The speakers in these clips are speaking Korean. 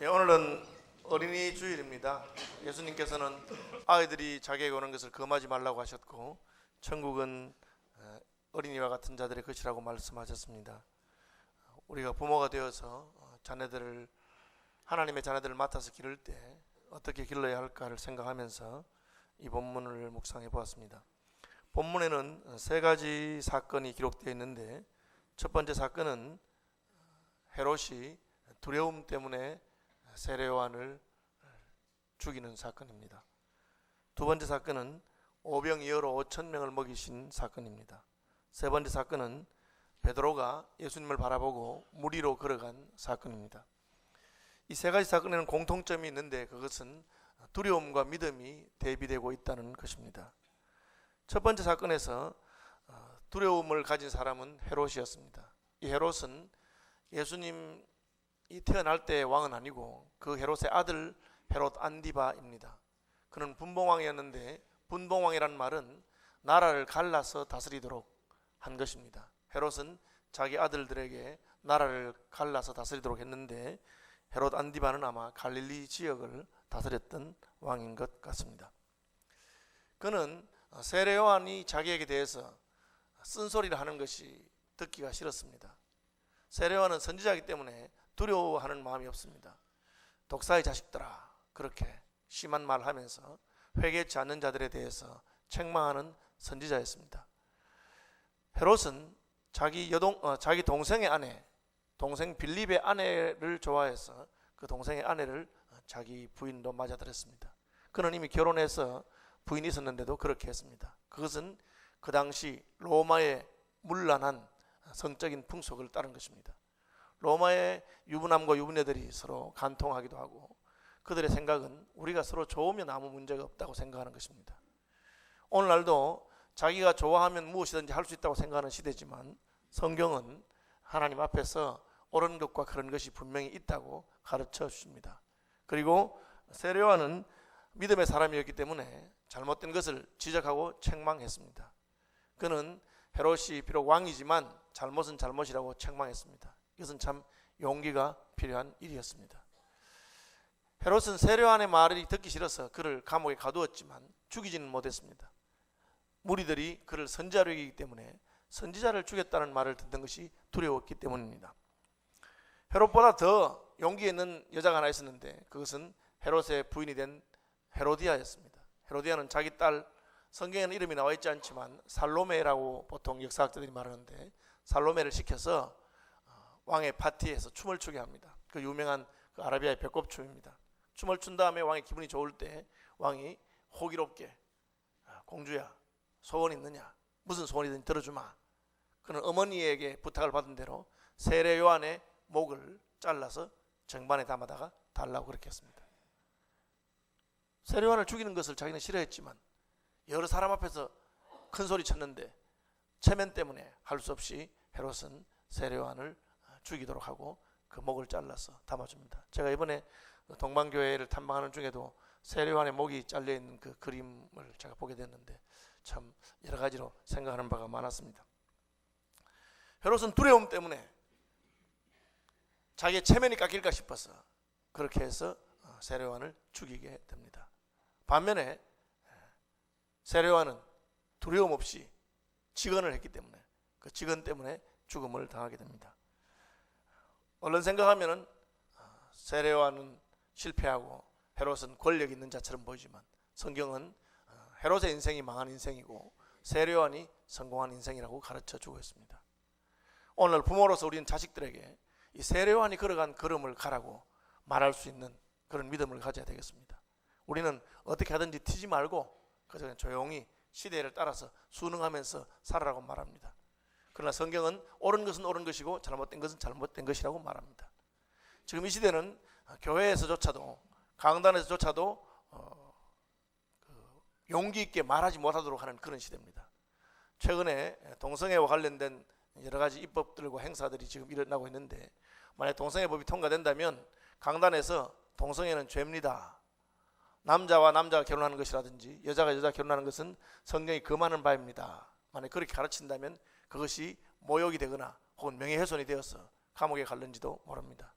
오늘은 어린이 주일입니다. 예수님께서는 아이들이 자기에게 오는 것을 금하지 말라고 하셨고, 천국은 어린이와 같은 자들의 것이라고 말씀하셨습니다. 우리가 부모가 되어서 하나님의 자녀들을 맡아서 기를 때 어떻게 길러야 할까를 생각하면서 이 본문을 묵상해 보았습니다. 본문에는 세 가지 사건이 기록되어 있는데, 첫 번째 사건은 헤롯이 두려움 때문에 세례 요한을 죽이는 사건입니다. 두 번째 사건은 오병이어로 5,000명을 먹이신 사건입니다. 세 번째 사건은 베드로가 예수님을 바라보고 물 위로 걸어간 사건입니다. 이 세 가지 사건에는 공통점이 있는데, 그것은 두려움과 믿음이 대비되고 있다는 것입니다. 첫 번째 사건에서 두려움을 가진 사람은 헤롯이었습니다. 이 헤롯은 예수님이 태어날 때의 왕은 아니고 그 헤롯의 아들 헤롯 안디바입니다. 그는 분봉왕이었는데, 분봉왕이란 말은 나라를 갈라서 다스리도록 한 것입니다. 헤롯은 자기 아들들에게 나라를 갈라서 다스리도록 했는데, 헤롯 안디바는 아마 갈릴리 지역을 다스렸던 왕인 것 같습니다. 그는 세례 요한이 자기에게 대해서 쓴소리를 하는 것이 듣기가 싫었습니다. 세례 요한은 선지자이기 때문에 두려워하는 마음이 없습니다. 독사의 자식들아, 그렇게 심한 말을 하면서 회개치 않는 자들에 대해서 책망하는 선지자였습니다. 헤롯은 자기 동생의 아내, 동생 빌립의 아내를 좋아해서 그 동생의 아내를 자기 부인으로 맞아들였습니다. 그는 이미 결혼해서 부인이 있었는데도 그렇게 했습니다. 그것은 그 당시 로마의 문란한 성적인 풍속을 따른 것입니다. 로마의 유부남과 유부녀들이 서로 간통하기도 하고, 그들의 생각은 우리가 서로 좋으면 아무 문제가 없다고 생각하는 것입니다. 오늘날도 자기가 좋아하면 무엇이든지 할 수 있다고 생각하는 시대지만, 성경은 하나님 앞에서 옳은 것과 그런 것이 분명히 있다고 가르쳐 주십니다. 그리고 세례 요한은 믿음의 사람이었기 때문에 잘못된 것을 지적하고 책망했습니다. 그는 헤롯이 비록 왕이지만 잘못은 잘못이라고 책망했습니다. 이것은 참 용기가 필요한 일이었습니다. 헤롯은 세례 요한의 말이 듣기 싫어서 그를 감옥에 가두었지만 죽이지는 못했습니다. 무리들이 그를 선지자로 여기기 때문에 선지자를 죽였다는 말을 듣는 것이 두려웠기 때문입니다. 헤롯보다 더 용기 있는 여자가 하나 있었는데, 그것은 헤롯의 부인이 된 헤로디아였습니다. 헤로디아는 자기 딸, 성경에는 이름이 나와 있지 않지만 살로메라고 보통 역사학자들이 말하는데, 살로메를 시켜서 왕의 파티에서 춤을 추게 합니다. 그 유명한 그 아라비아의 배꼽춤입니다. 춤을 춘 다음에 왕이 기분이 좋을 때 왕이 호기롭게, 공주야, 소원 있느냐, 무슨 소원이든 들어주마. 그는 어머니에게 부탁을 받은 대로 세례 요한의 목을 잘라서 정반에 담아다가 달라고 그렇게 했습니다. 세례 요한을 죽이는 것을 자기는 싫어했지만 여러 사람 앞에서 큰 소리 쳤는데 체면 때문에 할 수 없이 헤롯은 세례 요한을 죽이도록 하고 그 목을 잘라서 담아줍니다. 제가 이번에 동방교회를 탐방하는 중에도 세례 요한의 목이 잘려있는 그 그림을 제가 보게 됐는데, 참 여러 가지로 생각하는 바가 많았습니다. 헤롯은 두려움 때문에 자기의 체면이 깎일까 싶어서 그렇게 해서 세례 요한을 죽이게 됩니다. 반면에 세례 요한은 두려움 없이 직언을 했기 때문에 그 직언 때문에 죽음을 당하게 됩니다. 얼른 생각하면은 세례 요한은 실패하고 헤롯은 권력 있는 자처럼 보이지만, 성경은 헤롯의 인생이 망한 인생이고 세례 요한이 성공한 인생이라고 가르쳐 주고 있습니다. 오늘 부모로서 우리는 자식들에게 이 세례 요한이 걸어간 걸음을 가라고 말할 수 있는 그런 믿음을 가져야 되겠습니다. 우리는 어떻게 하든지 튀지 말고 그저 조용히 시대를 따라서 순응하면서 살아라고 말합니다. 그러나 성경은 옳은 것은 옳은 것이고 잘못된 것은 잘못된 것이라고 말합니다. 지금 이 시대는 교회에서조차도, 강단에서조차도 용기 있게 말하지 못하도록 하는 그런 시대입니다. 최근에 동성애와 관련된 여러 가지 입법들과 행사들이 지금 일어나고 있는데, 만약 동성애법이 통과된다면 강단에서 동성애는 죄입니다, 남자와 남자가 결혼하는 것이라든지 여자가 여자 결혼하는 것은 성경이 금하는 바입니다, 만약 그렇게 가르친다면 그것이 모욕이 되거나 혹은 명예훼손이 되어서 감옥에 갈는지도 모릅니다.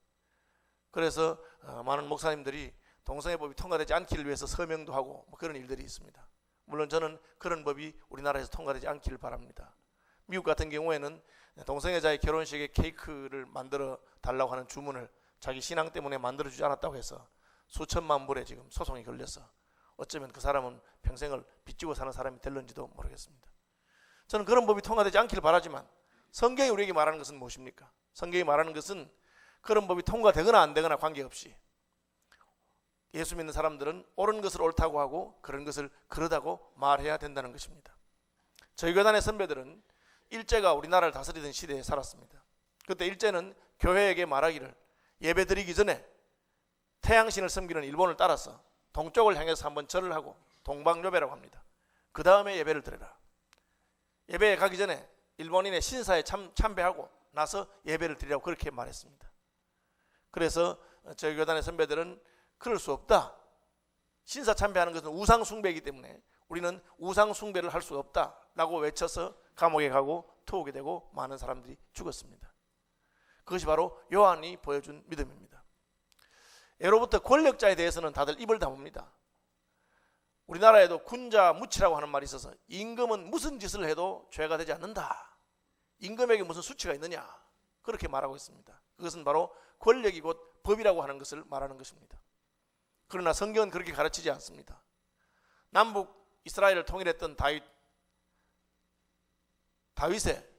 그래서 많은 목사님들이 동성애 법이 통과되지 않기를 위해서 서명도 하고 뭐 그런 일들이 있습니다. 물론 저는 그런 법이 우리나라에서 통과되지 않기를 바랍니다. 미국 같은 경우에는 동성애자의 결혼식에 케이크를 만들어 달라고 하는 주문을 자기 신앙 때문에 만들어주지 않았다고 해서 수천만 불에 지금 소송이 걸려서 어쩌면 그 사람은 평생을 빚지고 사는 사람이 될는지도 모르겠습니다. 저는 그런 법이 통과되지 않기를 바라지만 성경이 우리에게 말하는 것은 무엇입니까? 성경이 말하는 것은 그런 법이 통과되거나 안 되거나 관계없이 예수 믿는 사람들은 옳은 것을 옳다고 하고 그런 것을 그러다고 말해야 된다는 것입니다. 저희 교단의 선배들은 일제가 우리나라를 다스리던 시대에 살았습니다. 그때 일제는 교회에게 말하기를 예배 드리기 전에 태양신을 섬기는 일본을 따라서 동쪽을 향해서 한번 절을 하고 동방요배라고 합니다. 그 다음에 예배를 드려라. 예배에 가기 전에 일본인의 신사에 참배하고 나서 예배를 드리라고 그렇게 말했습니다. 그래서 저희 교단의 선배들은 그럴 수 없다. 신사 참배하는 것은 우상 숭배이기 때문에 우리는 우상 숭배를 할 수 없다라고 외쳐서 감옥에 가고 투옥이 되고 많은 사람들이 죽었습니다. 그것이 바로 요한이 보여준 믿음입니다. 예로부터 권력자에 대해서는 다들 입을 다뭅니다. 우리나라에도 군자 무치라고 하는 말이 있어서 임금은 무슨 짓을 해도 죄가 되지 않는다. 임금에게 무슨 수치가 있느냐 그렇게 말하고 있습니다. 그것은 바로 권력이 곧 법이라고 하는 것을 말하는 것입니다. 그러나 성경은 그렇게 가르치지 않습니다. 남북 이스라엘을 통일했던 다윗의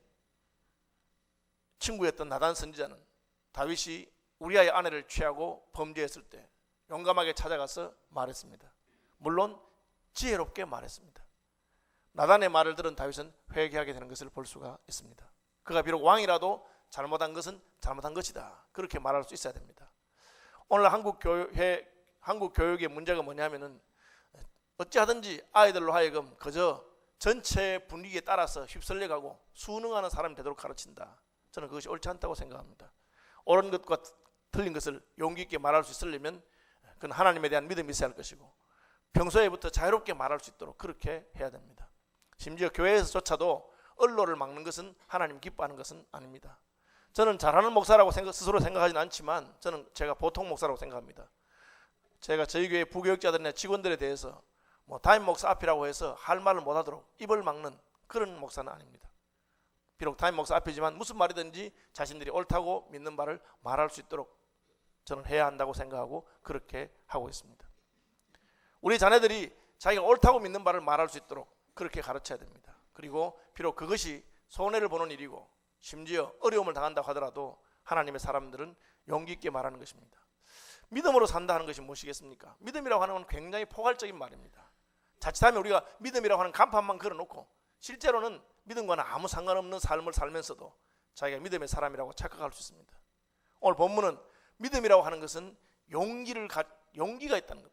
친구였던 나단 선지자는 다윗이 우리아의 아내를 취하고 범죄했을 때 용감하게 찾아가서 말했습니다. 물론 지혜롭게 말했습니다. 나단의 말을 들은 다윗은 회개하게 되는 것을 볼 수가 있습니다. 그가 비록 왕이라도 잘못한 것은 잘못한 것이다. 그렇게 말할 수 있어야 됩니다. 오늘 한국 교육의 문제가 뭐냐면은 어찌하든지 아이들로 하여금 그저 전체 분위기에 따라서 휩쓸려가고 순응하는 사람이 되도록 가르친다. 저는 그것이 옳지 않다고 생각합니다. 옳은 것과 틀린 것을 용기 있게 말할 수 있으려면 그건 하나님에 대한 믿음이 있어야 할 것이고 평소에부터 자유롭게 말할 수 있도록 그렇게 해야 됩니다. 심지어 교회에서조차도 언론을 막는 것은 하나님 기뻐하는 것은 아닙니다. 저는 잘하는 목사라고 스스로 생각하지는 않지만 저는 제가 보통 목사라고 생각합니다. 제가 저희 교회 부교육자들이나 직원들에 대해서 담임 목사 앞이라고 해서 할 말을 못하도록 입을 막는 그런 목사는 아닙니다. 비록 담임 목사 앞이지만 무슨 말이든지 자신들이 옳다고 믿는 바를 말할 수 있도록 저는 해야 한다고 생각하고 그렇게 하고 있습니다. 우리 자녀들이 자기가 옳다고 믿는 바를 말할 수 있도록 그렇게 가르쳐야 됩니다. 그리고 비록 그것이 손해를 보는 일이고 심지어 어려움을 당한다고 하더라도 하나님의 사람들은 용기 있게 말하는 것입니다. 믿음으로 산다 하는 것이 무엇이겠습니까? 믿음이라고 하는 건 굉장히 포괄적인 말입니다. 자칫하면 우리가 믿음이라고 하는 간판만 걸어놓고 실제로는 믿음과는 아무 상관없는 삶을 살면서도 자기가 믿음의 사람이라고 착각할 수 있습니다. 오늘 본문은 믿음이라고 하는 것은 용기가 있다는 것.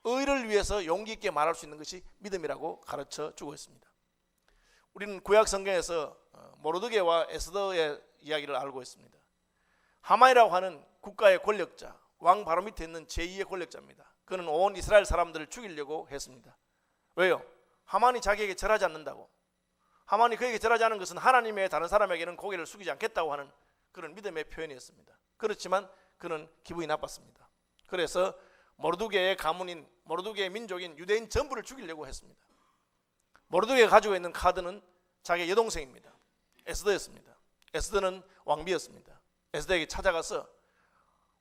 의를 위해서 용기 있게 말할 수 있는 것이 믿음이라고 가르쳐 주고 있습니다. 우리는 구약 성경에서 모르드게와 에스더의 이야기를 알고 있습니다. 하만이라고 하는 국가의 권력자, 왕 바로 밑에 있는 제2의 권력자입니다. 그는 온 이스라엘 사람들을 죽이려고 했습니다. 왜요? 하만이 자기에게 절하지 않는다고. 하만이 그에게 절하지 않은 것은 하나님의 다른 사람에게는 고개를 숙이지 않겠다고 하는 그런 믿음의 표현이었습니다. 그렇지만 그는 기분이 나빴습니다. 그래서 모르드게의 가문인, 모르드게의 민족인 유대인 전부를 죽이려고 했습니다. 모르드게가 가지고 있는 카드는 자기의 여동생입니다. 에스더였습니다. 에스더는 왕비였습니다. 에스더에게 찾아가서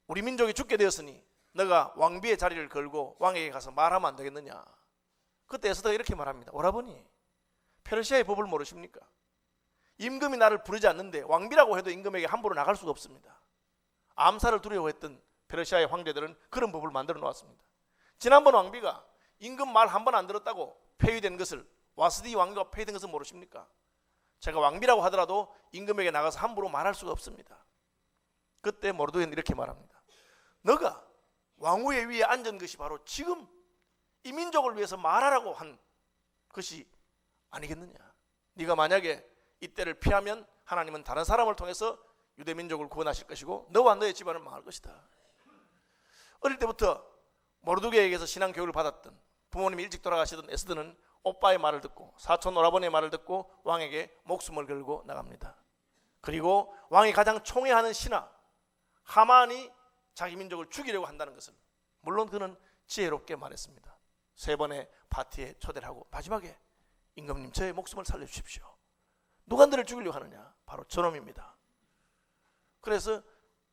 우리 민족이 죽게 되었으니 너가 왕비의 자리를 걸고 왕에게 가서 말하면 안 되겠느냐. 그때 에스더가 이렇게 말합니다. 오라버니, 페르시아의 법을 모르십니까? 임금이 나를 부르지 않는데 왕비라고 해도 임금에게 함부로 나갈 수가 없습니다. 암살을 두려워했던 페르시아의 황제들은 그런 법을 만들어 놓았습니다. 지난번 왕비가 임금 말 한 번 안 들었다고 폐위된 것을, 와스디 왕비가 폐위된 것을 모르십니까? 제가 왕비라고 하더라도 임금에게 나가서 함부로 말할 수가 없습니다. 그때 모르드게는 이렇게 말합니다. 너가 왕후의 위에 앉은 것이 바로 지금 이 민족을 위해서 말하라고 한 것이 아니겠느냐. 네가 만약에 이때를 피하면 하나님은 다른 사람을 통해서 유대 민족을 구원하실 것이고 너와 너의 집안은 망할 것이다. 어릴 때부터 모르드게에게서 신앙 교육을 받았던, 부모님이 일찍 돌아가시던 에스더는 오빠의 말을 듣고 사촌 오라버니의 말을 듣고 왕에게 목숨을 걸고 나갑니다. 그리고 왕이 가장 총애하는 신하 하만이 자기 민족을 죽이려고 한다는 것을 물론 그는 지혜롭게 말했습니다. 3번의 파티에 초대를 하고 마지막에 임금님 저의 목숨을 살려주십시오. 누가 너를 죽이려고 하느냐? 바로 저놈입니다. 그래서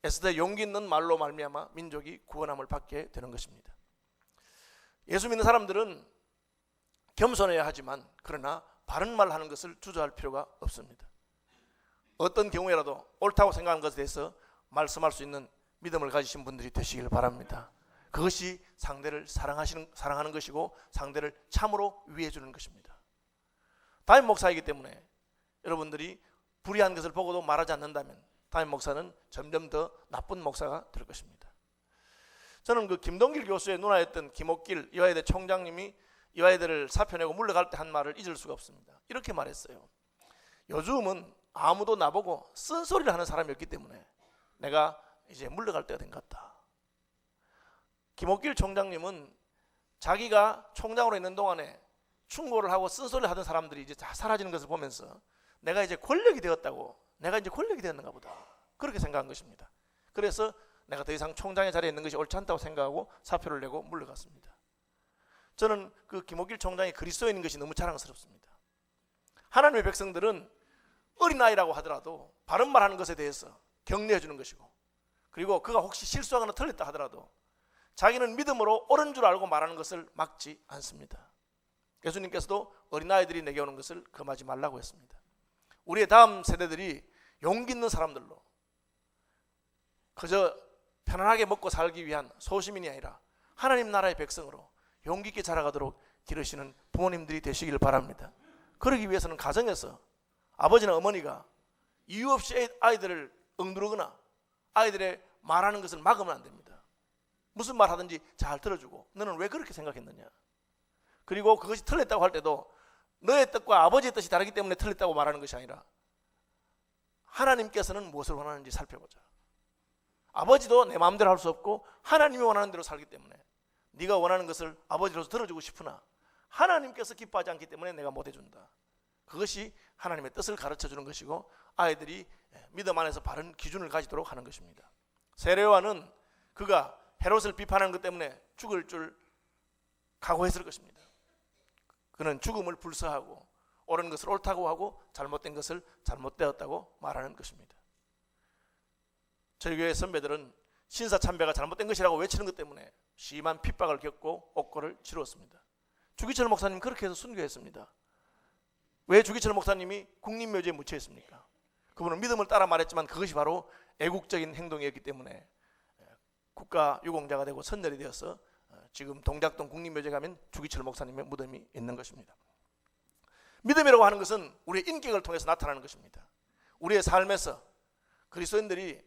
에스더의 용기 있는 말로 말미암아 민족이 구원함을 받게 되는 것입니다. 예수 믿는 사람들은 겸손해야 하지만 그러나 바른 말 하는 것을 주저할 필요가 없습니다. 어떤 경우에라도 옳다고 생각하는 것에 대해서 말씀할 수 있는 믿음을 가지신 분들이 되시길 바랍니다. 그것이 상대를 사랑하는 것이고 상대를 참으로 위해 주는 것입니다. 담임 목사이기 때문에 여러분들이 불의한 것을 보고도 말하지 않는다면 담임 목사는 점점 더 나쁜 목사가 될 것입니다. 저는 그 김동길 교수의 누나였던 김옥길 이화여대 총장님이 이화여대를 사표내고 물러갈 때 한 말을 잊을 수가 없습니다. 이렇게 말했어요. 요즘은 아무도 나보고 쓴소리를 하는 사람이 없기 때문에 내가 이제 물러갈 때가 된 것 같다. 김옥길 총장님은 자기가 총장으로 있는 동안에 충고를 하고 쓴소리를 하던 사람들이 이제 다 사라지는 것을 보면서 내가 이제 권력이 되었다고, 내가 이제 권력이 되었는가 보다, 그렇게 생각한 것입니다. 그래서 내가 더 이상 총장의 자리에 있는 것이 옳지 않다고 생각하고 사표를 내고 물러갔습니다. 저는 그 김옥길 총장이 그리스도인인 것이 너무 자랑스럽습니다. 하나님의 백성들은 어린아이라고 하더라도 바른 말하는 것에 대해서 격려해 주는 것이고, 그리고 그가 혹시 실수하거나 틀렸다 하더라도 자기는 믿음으로 옳은 줄 알고 말하는 것을 막지 않습니다. 예수님께서도 어린아이들이 내게 오는 것을 금하지 말라고 했습니다. 우리의 다음 세대들이 용기 있는 사람들로 그저 편안하게 먹고 살기 위한 소시민이 아니라 하나님 나라의 백성으로 용기 있게 자라가도록 기르시는 부모님들이 되시길 바랍니다. 그러기 위해서는 가정에서 아버지나 어머니가 이유 없이 아이들을 억누르거나 아이들의 말하는 것을 막으면 안 됩니다. 무슨 말 하든지 잘 들어주고 너는 왜 그렇게 생각했느냐, 그리고 그것이 틀렸다고 할 때도 너의 뜻과 아버지의 뜻이 다르기 때문에 틀렸다고 말하는 것이 아니라 하나님께서는 무엇을 원하는지 살펴보자. 아버지도 내 마음대로 할 수 없고 하나님이 원하는 대로 살기 때문에 네가 원하는 것을 아버지로서 들어주고 싶으나 하나님께서 기뻐하지 않기 때문에 내가 못 해준다. 그것이 하나님의 뜻을 가르쳐주는 것이고 아이들이 믿음 안에서 바른 기준을 가지도록 하는 것입니다. 세례요한은 그가 헤롯을 비판하는 것 때문에 죽을 줄 각오했을 것입니다. 그는 죽음을 불사하고 옳은 것을 옳다고 하고 잘못된 것을 잘못되었다고 말하는 것입니다. 저희 교회 선배들은 신사참배가 잘못된 것이라고 외치는 것 때문에 심한 핍박을 겪고 옥고를 치루었습니다. 주기철 목사님 그렇게 해서 순교했습니다. 왜 주기철 목사님이 국립묘지에 묻혀있습니까? 그분은 믿음을 따라 말했지만 그것이 바로 애국적인 행동이었기 때문에 국가 유공자가 되고 선열이 되어서 지금 동작동 국립묘지에 가면 주기철 목사님의 무덤이 있는 것입니다. 믿음이라고 하는 것은 우리의 인격을 통해서 나타나는 것입니다. 우리의 삶에서 그리스도인들이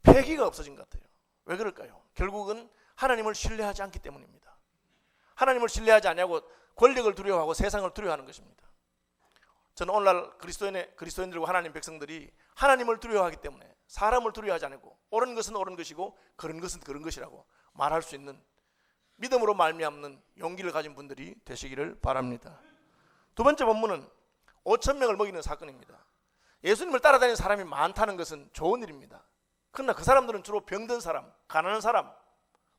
패기가 없어진 것 같아요. 왜 그럴까요? 결국은 하나님을 신뢰하지 않기 때문입니다. 하나님을 신뢰하지 않냐고 권력을 두려워하고 세상을 두려워하는 것입니다. 저는 오늘날 그리스도인들과 하나님 백성들이 하나님을 두려워하기 때문에 사람을 두려워하지 않고 옳은 것은 옳은 것이고 그런 것은 그런 것이라고 말할 수 있는 믿음으로 말미암는 용기를 가진 분들이 되시기를 바랍니다. 두 번째 본문은 5,000명을 먹이는 사건입니다. 예수님을 따라다니는 사람이 많다는 것은 좋은 일입니다. 그러나 그 사람들은 주로 병든 사람, 가난한 사람,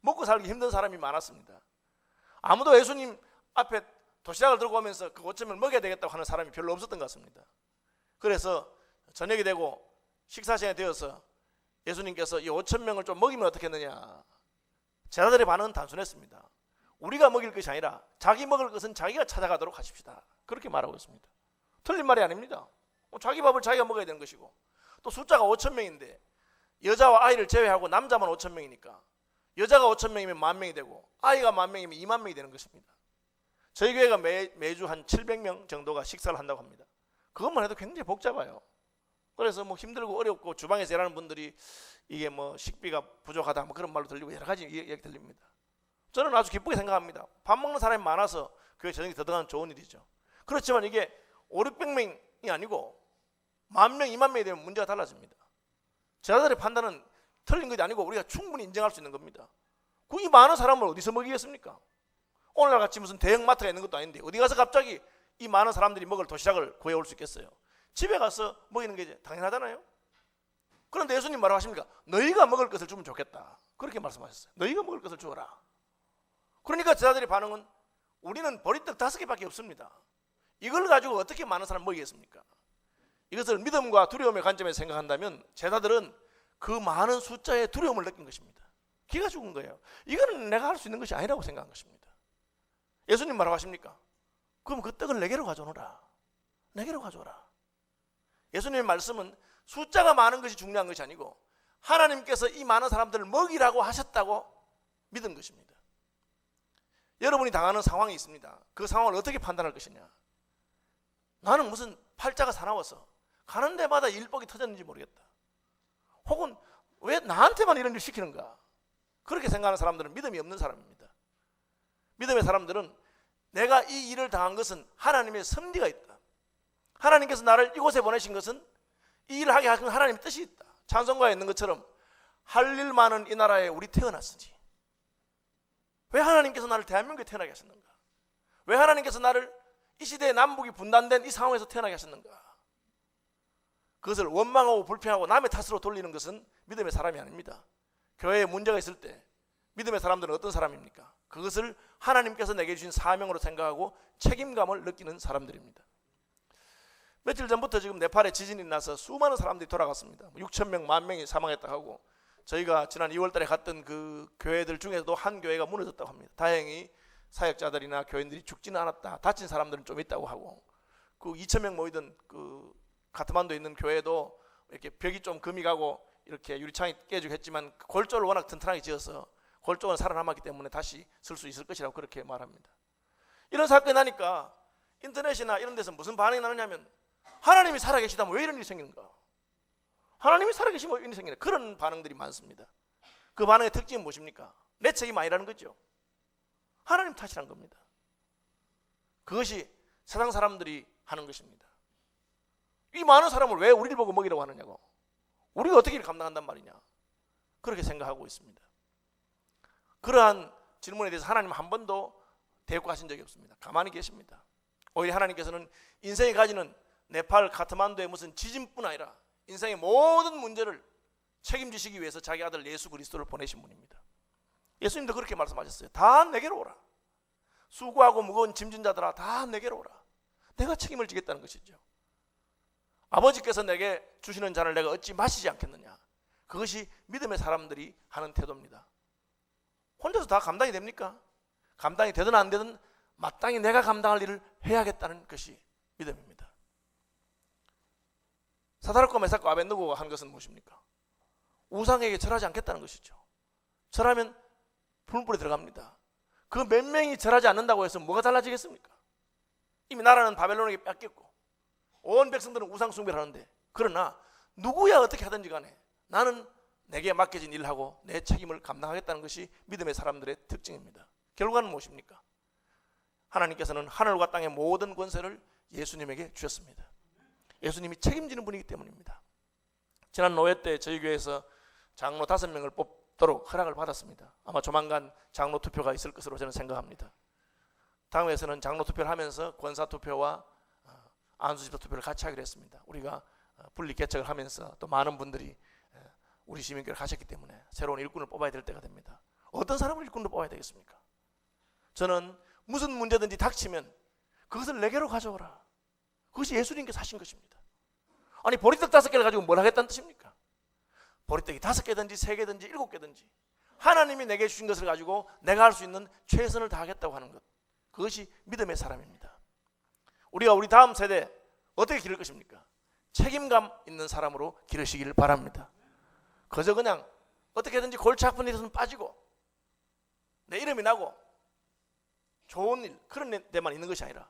먹고 살기 힘든 사람이 많았습니다. 아무도 예수님 앞에 도시락을 들고 오면서 그 5,000명을 먹여야 되겠다고 하는 사람이 별로 없었던 것 같습니다. 그래서 저녁이 되고 식사 시간이 되어서 예수님께서 이 5,000명을 좀 먹이면 어떻겠느냐. 제자들의 반응은 단순했습니다. 우리가 먹일 것이 아니라 자기 먹을 것은 자기가 찾아가도록 하십시다. 그렇게 말하고 있습니다. 틀린 말이 아닙니다. 자기 밥을 자기가 먹어야 되는 것이고 또 숫자가 5,000명인데 여자와 아이를 제외하고 남자만 5,000명이니까 여자가 5,000명이면 10,000명이 되고 아이가 10,000명이면 20,000명이 되는 것입니다. 저희 교회가 매주 한 700명 정도가 식사를 한다고 합니다. 그것만 해도 굉장히 복잡해요. 그래서 뭐 힘들고 어렵고 주방에서 일하는 분들이 이게 뭐 식비가 부족하다 뭐 그런 말로 들리고 여러 가지 얘기 들립니다. 저는 아주 기쁘게 생각합니다. 밥 먹는 사람이 많아서 교회 저녁이 더더욱 좋은 일이죠. 그렇지만 이게 500~600명이 아니고 10,000명, 20,000명이 되면 문제가 달라집니다. 제자들의 판단은 틀린 것이 아니고 우리가 충분히 인정할 수 있는 겁니다. 이 많은 사람을 어디서 먹이겠습니까? 오늘날 같이 무슨 대형마트가 있는 것도 아닌데 어디 가서 갑자기 이 많은 사람들이 먹을 도시락을 구해올 수 있겠어요? 집에 가서 먹이는 게 당연하잖아요. 그런데 예수님 뭐라고 하십니까? 너희가 먹을 것을 주면 좋겠다. 그렇게 말씀하셨어요. 너희가 먹을 것을 주어라. 그러니까 제자들의 반응은 우리는 보리떡 5개밖에 없습니다. 이걸 가지고 어떻게 많은 사람 먹이겠습니까? 이것을 믿음과 두려움의 관점에서 생각한다면 제자들은 그 많은 숫자의 두려움을 느낀 것입니다. 기가 죽은 거예요. 이거는 내가 할 수 있는 것이 아니라고 생각한 것입니다. 예수님 뭐라고 하십니까? 그럼 그 떡을 4개로 가져오너라. 4개로 가져오라. 예수님의 말씀은 숫자가 많은 것이 중요한 것이 아니고 하나님께서 이 많은 사람들을 먹이라고 하셨다고 믿은 것입니다. 여러분이 당하는 상황이 있습니다. 그 상황을 어떻게 판단할 것이냐? 나는 무슨 팔자가 사나워서 가는 데마다 일복이 터졌는지 모르겠다. 혹은 왜 나한테만 이런 일을 시키는가? 그렇게 생각하는 사람들은 믿음이 없는 사람입니다. 믿음의 사람들은 내가 이 일을 당한 것은 하나님의 섭리가 있다. 하나님께서 나를 이곳에 보내신 것은 이 일을 하게 하신 하나님의 뜻이 있다. 찬송가에 있는 것처럼 할 일 많은 이 나라에 우리 태어났으니 왜 하나님께서 나를 대한민국에 태어나게 하셨는가? 왜 하나님께서 나를 이 시대에 남북이 분단된 이 상황에서 태어나게 하셨는가? 그것을 원망하고 불평하고 남의 탓으로 돌리는 것은 믿음의 사람이 아닙니다. 교회에 문제가 있을 때 믿음의 사람들은 어떤 사람입니까? 그것을 하나님께서 내게 주신 사명으로 생각하고 책임감을 느끼는 사람들입니다. 며칠 전부터 지금 네팔에 지진이 나서 수많은 사람들이 돌아갔습니다. 6,000명, 10,000명이 사망했다고 하고 저희가 지난 2월 달에 갔던 그 교회들 중에서도 한 교회가 무너졌다고 합니다. 다행히 사역자들이나 교인들이 죽지는 않았다. 다친 사람들은 좀 있다고 하고 그 2,000명 모이던 그 카트만두에 있는 교회도 이렇게 벽이 좀 금이 가고 이렇게 유리창이 깨지고 했지만 골조를 워낙 튼튼하게 지어서 골조는 살아남았기 때문에 다시 쓸 수 있을 것이라고 그렇게 말합니다. 이런 사건이 나니까 인터넷이나 이런 데서 무슨 반응이 나느냐면 하나님이 살아계시다면 왜 이런 일이 생기는가? 하나님이 살아계시면 왜 이런 일이 생기는가? 그런 반응들이 많습니다. 그 반응의 특징은 무엇입니까? 내 책임 아니라는 거죠. 하나님 탓이란 겁니다. 그것이 세상 사람들이 하는 것입니다. 이 많은 사람을 왜 우리를 보고 먹이라고 하느냐고. 우리가 어떻게 이를 감당한단 말이냐. 그렇게 생각하고 있습니다. 그러한 질문에 대해서 하나님은 한 번도 대꾸하신 적이 없습니다. 가만히 계십니다. 오히려 하나님께서는 인생이 가지는 네팔 카트만두의 무슨 지진뿐 아니라 인생의 모든 문제를 책임지시기 위해서 자기 아들 예수 그리스도를 보내신 분입니다. 예수님도 그렇게 말씀하셨어요. 다 내게로 오라. 수고하고 무거운 짐진 자들아 다 내게로 오라. 내가 책임을 지겠다는 것이죠. 아버지께서 내게 주시는 잔을 내가 어찌 마시지 않겠느냐. 그것이 믿음의 사람들이 하는 태도입니다. 혼자서 다 감당이 됩니까? 감당이 되든 안 되든 마땅히 내가 감당할 일을 해야겠다는 것이 믿음입니다. 사다락과 메삭과 아벳느고가 한 것은 무엇입니까? 우상에게 절하지 않겠다는 것이죠. 절하면 불불에 들어갑니다. 그 몇 명이 절하지 않는다고 해서 뭐가 달라지겠습니까? 이미 나라는 바벨론에게 뺏겼고 온 백성들은 우상 숭배를 하는데, 그러나 누구야 어떻게 하든지 간에 나는 내게 맡겨진 일을 하고 내 책임을 감당하겠다는 것이 믿음의 사람들의 특징입니다. 결과는 무엇입니까? 하나님께서는 하늘과 땅의 모든 권세를 예수님에게 주셨습니다. 예수님이 책임지는 분이기 때문입니다. 지난 노회 때 저희 교회에서 장로 5명을 뽑도록 허락을 받았습니다. 아마 조만간 장로 투표가 있을 것으로 저는 생각합니다. 당회에서는 장로 투표를 하면서 권사 투표와 안수집사 투표를 같이 하기로 했습니다. 우리가 분리 개척을 하면서 또 많은 분들이 우리 시민교회를 가셨기 때문에 새로운 일꾼을 뽑아야 될 때가 됩니다. 어떤 사람을 일꾼으로 뽑아야 되겠습니까? 저는 무슨 문제든지 닥치면 그것을 내게로 가져오라. 그것이 예수님께서 하신 것입니다. 아니 보리떡 5개를 가지고 뭘 하겠다는 뜻입니까? 보리떡이 5개든지 3개든지 7개든지 하나님이 내게 주신 것을 가지고 내가 할 수 있는 최선을 다하겠다고 하는 것, 그것이 믿음의 사람입니다. 우리가 우리 다음 세대 어떻게 기를 것입니까? 책임감 있는 사람으로 기르시기를 바랍니다. 그저 그냥 어떻게든지 골치 아픈 일에서는 빠지고 내 이름이 나고 좋은 일 그런 데만 있는 것이 아니라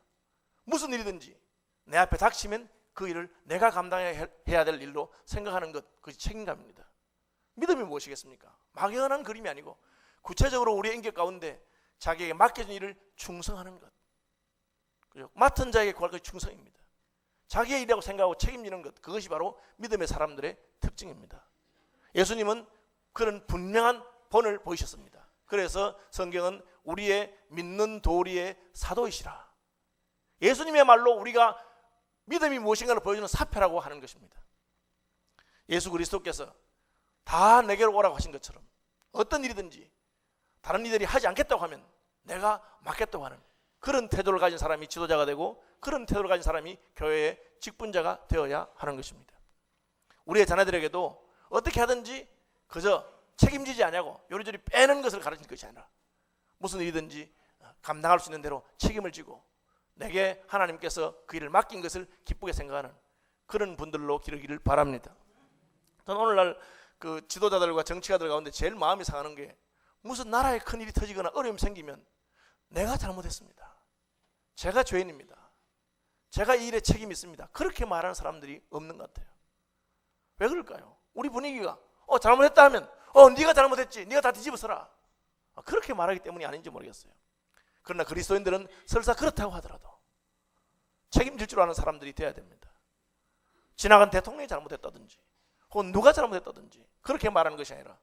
무슨 일이든지 내 앞에 닥치면 그 일을 내가 감당해야 될 일로 생각하는 것, 그것이 책임감입니다. 믿음이 무엇이겠습니까? 막연한 그림이 아니고 구체적으로 우리의 인격 가운데 자기에게 맡겨진 일을 충성하는 것, 맡은 자에게 구할 것이 충성입니다. 자기의 일이라고 생각하고 책임지는 것, 그것이 바로 믿음의 사람들의 특징입니다. 예수님은 그런 분명한 본을 보이셨습니다. 그래서 성경은 우리의 믿는 도리의 사도이시라. 예수님의 말로 우리가 믿음이 무엇인가를 보여주는 사표라고 하는 것입니다. 예수 그리스도께서 다 내게로 오라고 하신 것처럼 어떤 일이든지 다른 이들이 하지 않겠다고 하면 내가 맡겠다고 하는 그런 태도를 가진 사람이 지도자가 되고 그런 태도를 가진 사람이 교회의 직분자가 되어야 하는 것입니다. 우리의 자녀들에게도 어떻게 하든지 그저 책임지지 않냐고 요리조리 빼는 것을 가르치는 것이 아니라 무슨 일이든지 감당할 수 있는 대로 책임을 지고 내게 하나님께서 그 일을 맡긴 것을 기쁘게 생각하는 그런 분들로 기르기를 바랍니다. 저는 오늘날 그 지도자들과 정치가들 가운데 제일 마음이 상하는 게 무슨 나라에 큰일이 터지거나 어려움이 생기면 내가 잘못했습니다, 제가 죄인입니다, 제가 이 일에 책임이 있습니다, 그렇게 말하는 사람들이 없는 것 같아요. 왜 그럴까요? 우리 분위기가 잘못했다 하면 네가 잘못했지, 네가 다 뒤집어서라, 그렇게 말하기 때문이 아닌지 모르겠어요. 그러나 그리스도인들은 설사 그렇다고 하더라도 책임질 줄 아는 사람들이 돼야 됩니다. 지나간 대통령이 잘못했다든지 혹은 누가 잘못했다든지 그렇게 말하는 것이 아니라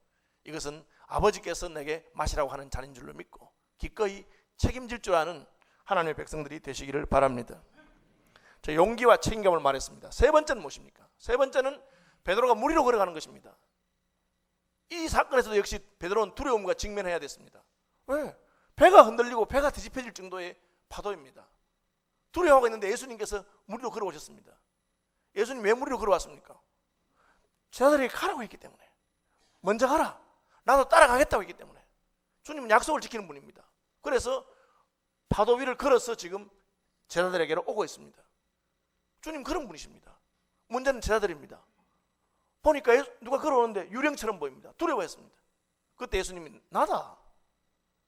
이것은 아버지께서 내게 마시라고 하는 잔인 줄로 믿고 기꺼이 책임질 줄 아는 하나님의 백성들이 되시기를 바랍니다. 저 용기와 책임감을 말했습니다. 세 번째는 무엇입니까? 세 번째는 베드로가 물 위로 걸어가는 것입니다. 이 사건에서도 역시 베드로는 두려움과 직면해야 됐습니다. 왜? 배가 흔들리고 배가 뒤집혀질 정도의 파도입니다. 두려워하고 있는데 예수님께서 물 위로 걸어오셨습니다. 예수님 왜 물 위로 걸어왔습니까? 제자들에게 가라고 했기 때문에, 먼저 가라, 나도 따라가겠다고 했기 때문에. 주님은 약속을 지키는 분입니다. 그래서 파도 위를 걸어서 지금 제자들에게로 오고 있습니다. 주님 그런 분이십니다. 문제는 제자들입니다. 보니까 누가 걸어오는데 유령처럼 보입니다. 두려워했습니다. 그때 예수님이 나다,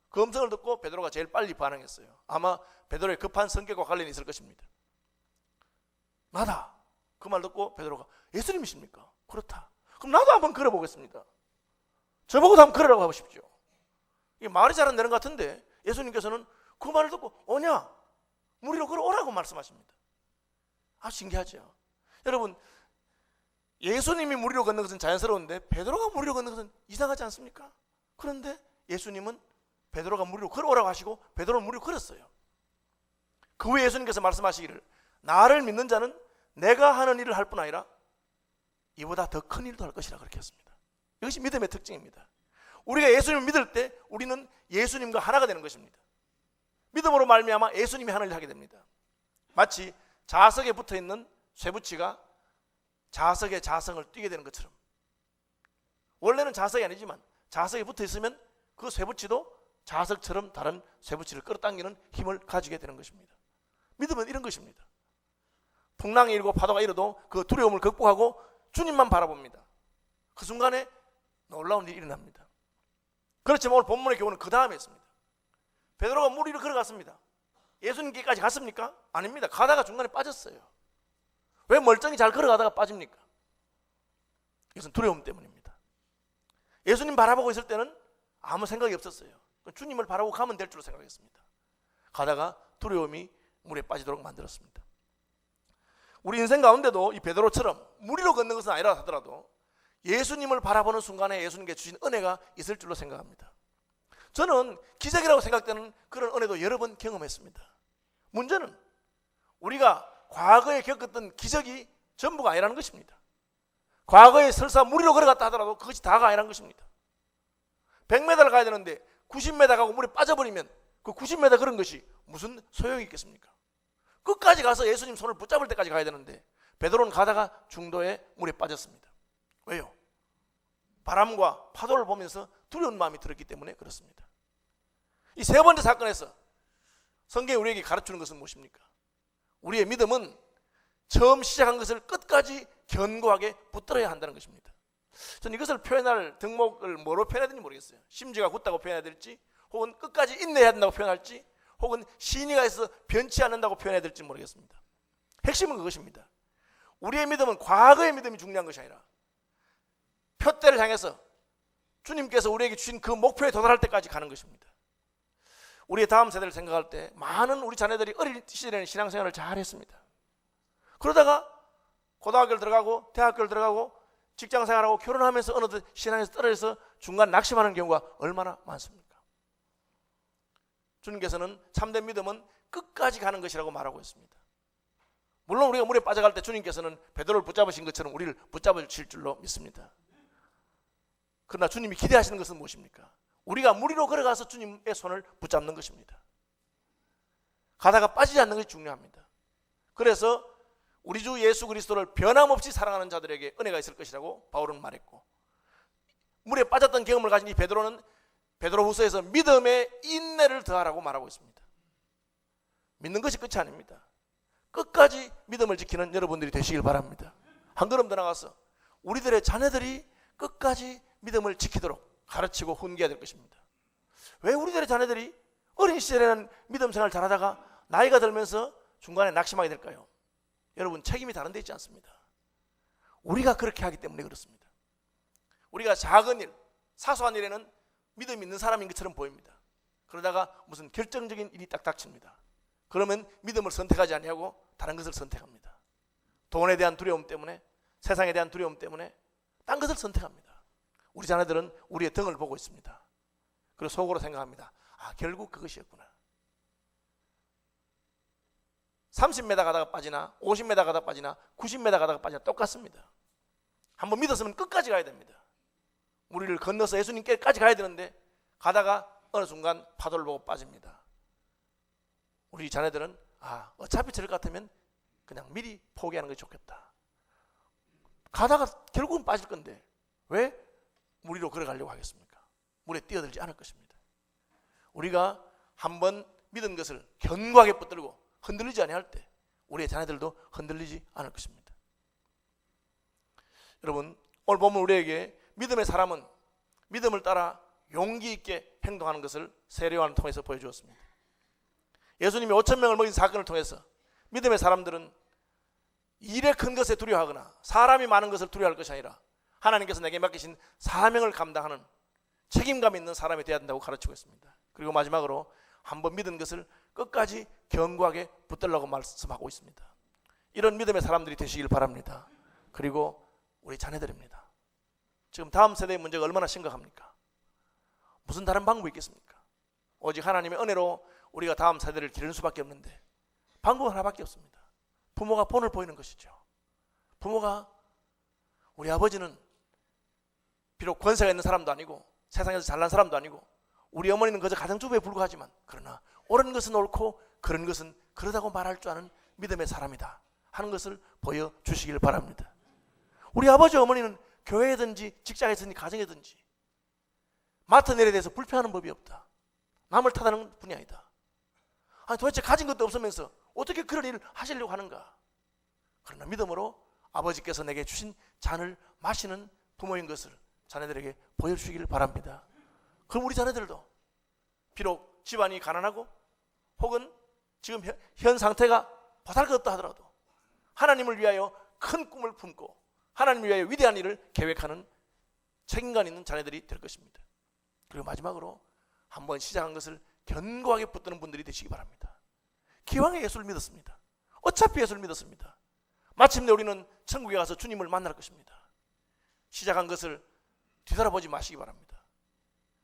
그 음성을 듣고 베드로가 제일 빨리 반응했어요. 아마 베드로의 급한 성격과 관련이 있을 것입니다. 나다, 그 말 듣고 베드로가 예수님이십니까? 그렇다, 그럼 나도 한번 걸어보겠습니다. 저보고도 한번 걸으라고 하십시오. 이게 말이 잘 안 되는 것 같은데 예수님께서는 그 말을 듣고 오냐, 물 위로 걸어오라고 말씀하십니다. 신기하죠. 여러분, 예수님이 물 위로 걷는 것은 자연스러운데 베드로가 물 위로 걷는 것은 이상하지 않습니까? 그런데 예수님은 베드로가 물 위로 걸어오라고 하시고 베드로는 물 위로 걸었어요. 그 후에 예수님께서 말씀하시기를 나를 믿는 자는 내가 하는 일을 할 뿐 아니라 이보다 더 큰 일도 할 것이라 그렇게 했습니다. 이것이 믿음의 특징입니다. 우리가 예수님을 믿을 때 우리는 예수님과 하나가 되는 것입니다. 믿음으로 말미암아 예수님이 하는 일을 하게 됩니다. 마치 자석에 붙어있는 쇠붙이가 자석의 자성을 띠게 되는 것처럼, 원래는 자석이 아니지만 자석에 붙어있으면 그 쇠붙이도 자석처럼 다른 쇠붙이를 끌어당기는 힘을 가지게 되는 것입니다. 믿음은 이런 것입니다. 풍랑이 일고 파도가 일어도 그 두려움을 극복하고 주님만 바라봅니다. 그 순간에 놀라운 일이 일어납니다. 그렇지만 오늘 본문의 교훈은 그 다음에 있습니다. 베드로가 물 위로 걸어갔습니다. 예수님께까지 갔습니까? 아닙니다. 가다가 중간에 빠졌어요. 왜 멀쩡히 잘 걸어가다가 빠집니까? 이것은 두려움 때문입니다. 예수님 바라보고 있을 때는 아무 생각이 없었어요. 주님을 바라보고 가면 될 줄로 생각했습니다. 가다가 두려움이 물에 빠지도록 만들었습니다. 우리 인생 가운데도 이 베드로처럼 물 위로 걷는 것은 아니라 하더라도 예수님을 바라보는 순간에 예수님께 주신 은혜가 있을 줄로 생각합니다. 저는 기적이라고 생각되는 그런 은혜도 여러 번 경험했습니다. 문제는 우리가 과거에 겪었던 기적이 전부가 아니라는 것입니다. 과거에 설사 물 위로 걸어갔다 하더라도 그것이 다가 아니라는 것입니다. 100m를 가야 되는데 90m 가고 물에 빠져버리면 그 90m 걸은 것이 무슨 소용이 있겠습니까? 끝까지 가서 예수님 손을 붙잡을 때까지 가야 되는데 베드로는 가다가 중도에 물에 빠졌습니다. 왜요? 바람과 파도를 보면서 두려운 마음이 들었기 때문에 그렇습니다. 이 세 번째 사건에서 성경이 우리에게 가르치는 것은 무엇입니까? 우리의 믿음은 처음 시작한 것을 끝까지 견고하게 붙들어야 한다는 것입니다. 저는 이것을 표현할 덕목을 뭐로 표현해야 되는지 모르겠어요. 심지가 굳다고 표현해야 될지, 혹은 끝까지 인내해야 된다고 표현할지, 혹은 신의가 있어 변치 않는다고 표현해야 될지 모르겠습니다. 핵심은 그것입니다. 우리의 믿음은 과거의 믿음이 중요한 것이 아니라 표대를 향해서 주님께서 우리에게 주신 그 목표에 도달할 때까지 가는 것입니다. 우리의 다음 세대를 생각할 때 많은 우리 자녀들이 어린 시절에는 신앙생활을 잘 했습니다. 그러다가 고등학교를 들어가고 대학교를 들어가고 직장생활하고 결혼하면서 어느덧 신앙에서 떨어져서 중간 낙심하는 경우가 얼마나 많습니까? 주님께서는 참된 믿음은 끝까지 가는 것이라고 말하고 있습니다. 물론 우리가 물에 빠져갈 때 주님께서는 베드로를 붙잡으신 것처럼 우리를 붙잡으실 줄로 믿습니다. 그러나 주님이 기대하시는 것은 무엇입니까? 우리가 물 위로 걸어가서 주님의 손을 붙잡는 것입니다. 가다가 빠지지 않는 것이 중요합니다. 그래서 우리 주 예수 그리스도를 변함없이 사랑하는 자들에게 은혜가 있을 것이라고 바울은 말했고, 물에 빠졌던 경험을 가진 이 베드로는 베드로후서에서 믿음의 인내를 더하라고 말하고 있습니다. 믿는 것이 끝이 아닙니다. 끝까지 믿음을 지키는 여러분들이 되시길 바랍니다. 한 걸음 더 나가서 우리들의 자녀들이 끝까지 믿음을 지키도록 가르치고 훈계해야 될 것입니다. 왜 우리들의 자녀들이 어린 시절에는 믿음 생활 잘하다가 나이가 들면서 중간에 낙심하게 될까요? 여러분, 책임이 다른 데 있지 않습니다. 우리가 그렇게 하기 때문에 그렇습니다. 우리가 작은 일, 사소한 일에는 믿음 있는 사람인 것처럼 보입니다. 그러다가 무슨 결정적인 일이 딱 닥칩니다. 그러면 믿음을 선택하지 아니하고 다른 것을 선택합니다. 돈에 대한 두려움 때문에, 세상에 대한 두려움 때문에 딴 것을 선택합니다. 우리 자녀들은 우리의 등을 보고 있습니다. 그리고 속으로 생각합니다. 아, 결국 그것이었구나. 30m 가다가 빠지나 50m 가다가 빠지나 90m 가다가 빠지나 똑같습니다. 한번 믿었으면 끝까지 가야 됩니다. 우리를 건너서 예수님께까지 가야 되는데 가다가 어느 순간 파도를 보고 빠집니다. 우리 자녀들은 어차피 저럴 것 같으면 그냥 미리 포기하는 것이 좋겠다. 가다가 결국은 빠질 건데 왜 물 위로 걸어가려고 하겠습니까? 물에 뛰어들지 않을 것입니다. 우리가 한번 믿은 것을 견고하게 붙들고 흔들리지 아니할 때 우리의 자녀들도 흔들리지 않을 것입니다. 여러분, 오늘 보면 우리에게 믿음의 사람은 믿음을 따라 용기 있게 행동하는 것을 세례요한을 통해서 보여주었습니다. 예수님이 5,000명을 먹인 사건을 통해서 믿음의 사람들은 일에 큰 것에 두려워하거나 사람이 많은 것을 두려워할 것이 아니라 하나님께서 내게 맡기신 사명을 감당하는 책임감 있는 사람이 되어야 된다고 가르치고 있습니다. 그리고 마지막으로 한번 믿은 것을 끝까지 견고하게 붙들라고 말씀하고 있습니다. 이런 믿음의 사람들이 되시길 바랍니다. 그리고 우리 자녀들입니다. 지금 다음 세대의 문제가 얼마나 심각합니까? 무슨 다른 방법이 있겠습니까? 오직 하나님의 은혜로 우리가 다음 세대를 기르는 수밖에 없는데 방법은 하나밖에 없습니다. 부모가 본을 보이는 것이죠. 부모가, 우리 아버지는 비록 권세가 있는 사람도 아니고 세상에서 잘난 사람도 아니고 우리 어머니는 그저 가정주부에 불과하지만 그러나 옳은 것은 옳고 그런 것은 그러다고 말할 줄 아는 믿음의 사람이다 하는 것을 보여주시길 바랍니다. 우리 아버지 어머니는 교회든지 직장에든지 가정에든지 맡은 일에 대해서 불평하는 법이 없다. 남을 탓하는 분이 아니다. 아니, 도대체 가진 것도 없으면서 어떻게 그런 일을 하시려고 하는가? 그러나 믿음으로 아버지께서 내게 주신 잔을 마시는 부모인 것을 자녀들에게 보여주시길 바랍니다. 그럼 우리 자녀들도 비록 집안이 가난하고 혹은 지금 현 상태가 보잘것없다 하더라도 하나님을 위하여 큰 꿈을 품고 하나님을 위하여 위대한 일을 계획하는 책임감 있는 자녀들이 될 것입니다. 그리고 마지막으로 한번 시작한 것을 견고하게 붙드는 분들이 되시기 바랍니다. 기왕에 예수를 믿었습니다. 어차피 예수를 믿었습니다. 마침내 우리는 천국에 가서 주님을 만날 것입니다. 시작한 것을 뒤돌아보지 마시기 바랍니다.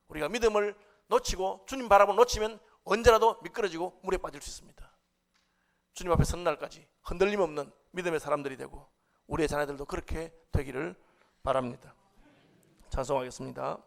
우리가 믿음을 놓치고 주님 바라보고 놓치면 언제라도 미끄러지고 물에 빠질 수 있습니다. 주님 앞에 서는 날까지 흔들림 없는 믿음의 사람들이 되고 우리의 자녀들도 그렇게 되기를 바랍니다. 찬송하겠습니다.